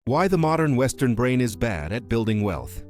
Why the modern Western brain is bad at building wealth.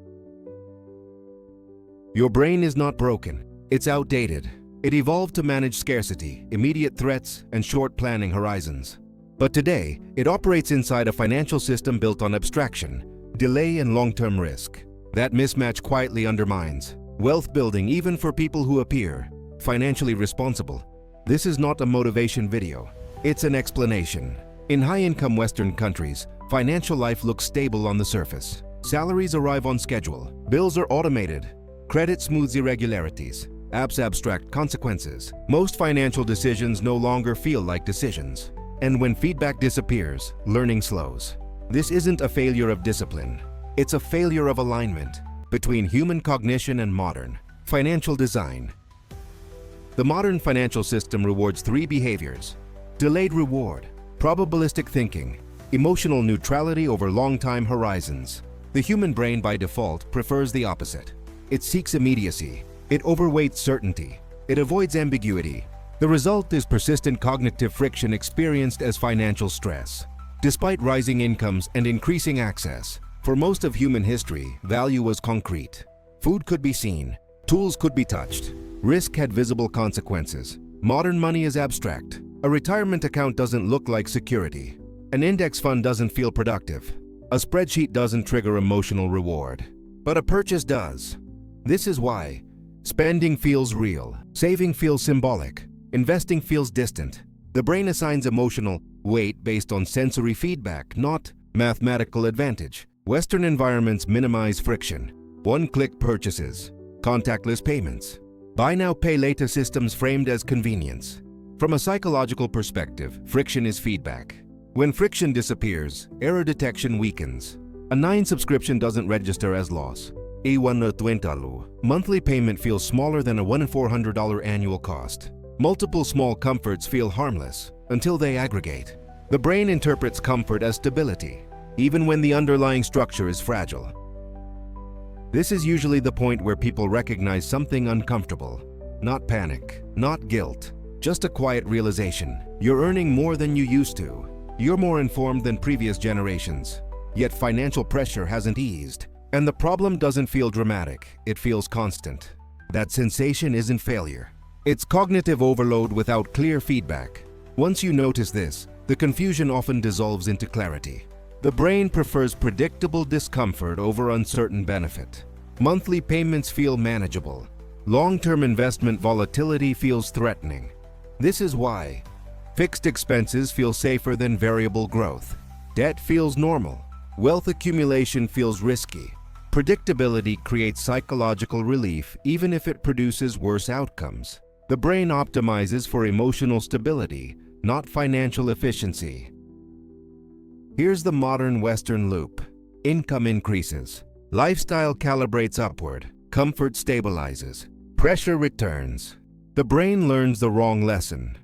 Your brain is not broken. It's outdated. It evolved to manage scarcity, immediate threats, and short planning horizons. But today, it operates inside a financial system built on abstraction, delay, and long-term risk. That mismatch quietly undermines wealth building even for people who appear financially responsible. This is not a motivation video. It's an explanation. In high-income Western countries, financial life looks stable on the surface. Salaries arrive on schedule. Bills are automated. Credit smooths irregularities. Apps abstract consequences. Most financial decisions no longer feel like decisions. And when feedback disappears, learning slows. This isn't a failure of discipline. It's a failure of alignment between human cognition and modern financial design. The modern financial system rewards three behaviors: delayed reward, probabilistic thinking, emotional neutrality over long-time horizons. The human brain by default prefers the opposite. It seeks immediacy. It overweights certainty. It avoids ambiguity. The result is persistent cognitive friction experienced as financial stress. Despite rising incomes and increasing access, for most of human history, value was concrete. Food could be seen. Tools could be touched. Risk had visible consequences. Modern money is abstract. A retirement account doesn't look like security. An index fund doesn't feel productive. A spreadsheet doesn't trigger emotional reward. But a purchase does. This is why spending feels real, saving feels symbolic, investing feels distant. The brain assigns emotional weight based on sensory feedback, not mathematical advantage. Western environments minimize friction. One-click purchases, contactless payments, buy now, pay later systems framed as convenience. From a psychological perspective, friction is feedback. When friction disappears, error detection weakens. A 9 subscription doesn't register as loss. Monthly payment feels smaller than a $1 in $400 annual cost. Multiple small comforts feel harmless until they aggregate. The brain interprets comfort as stability, even when the underlying structure is fragile. This is usually the point where people recognize something uncomfortable. Not panic, not guilt, just a quiet realization. You're earning more than you used to. You're more informed than previous generations. Yet financial pressure hasn't eased. And the problem doesn't feel dramatic, it feels constant. That sensation isn't failure. It's cognitive overload without clear feedback. Once you notice this, the confusion often dissolves into clarity. The brain prefers predictable discomfort over uncertain benefit. Monthly payments feel manageable. Long-term investment volatility feels threatening. This is why fixed expenses feel safer than variable growth. Debt feels normal. Wealth accumulation feels risky. Predictability creates psychological relief even if it produces worse outcomes. The brain optimizes for emotional stability, not financial efficiency. Here's the modern Western loop. Income increases. Lifestyle calibrates upward. Comfort stabilizes. Pressure returns. The brain learns the wrong lesson.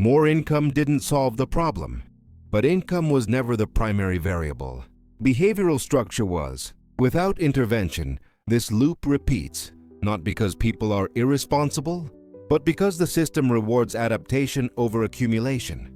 More income didn't solve the problem. But income was never the primary variable. Behavioral structure was. Without intervention, this loop repeats, not because people are irresponsible, but because the system rewards adaptation over accumulation.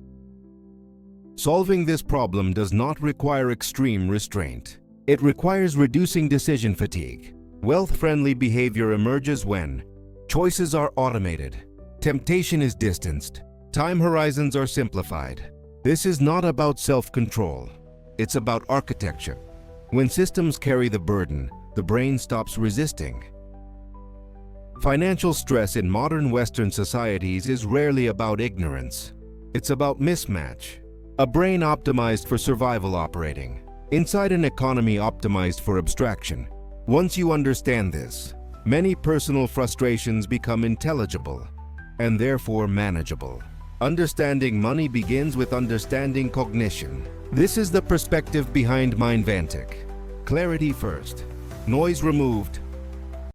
Solving this problem does not require extreme restraint. It requires reducing decision fatigue. Wealth-friendly behavior emerges when choices are automated, temptation is distanced, time horizons are simplified. This is not about self-control. It's about architecture. When systems carry the burden, the brain stops resisting. Financial stress in modern Western societies is rarely about ignorance. It's about mismatch. A brain optimized for survival operating inside an economy optimized for abstraction. Once you understand this, many personal frustrations become intelligible and therefore manageable. Understanding money begins with understanding cognition. This is the perspective behind Mindvantic. Clarity first, noise removed,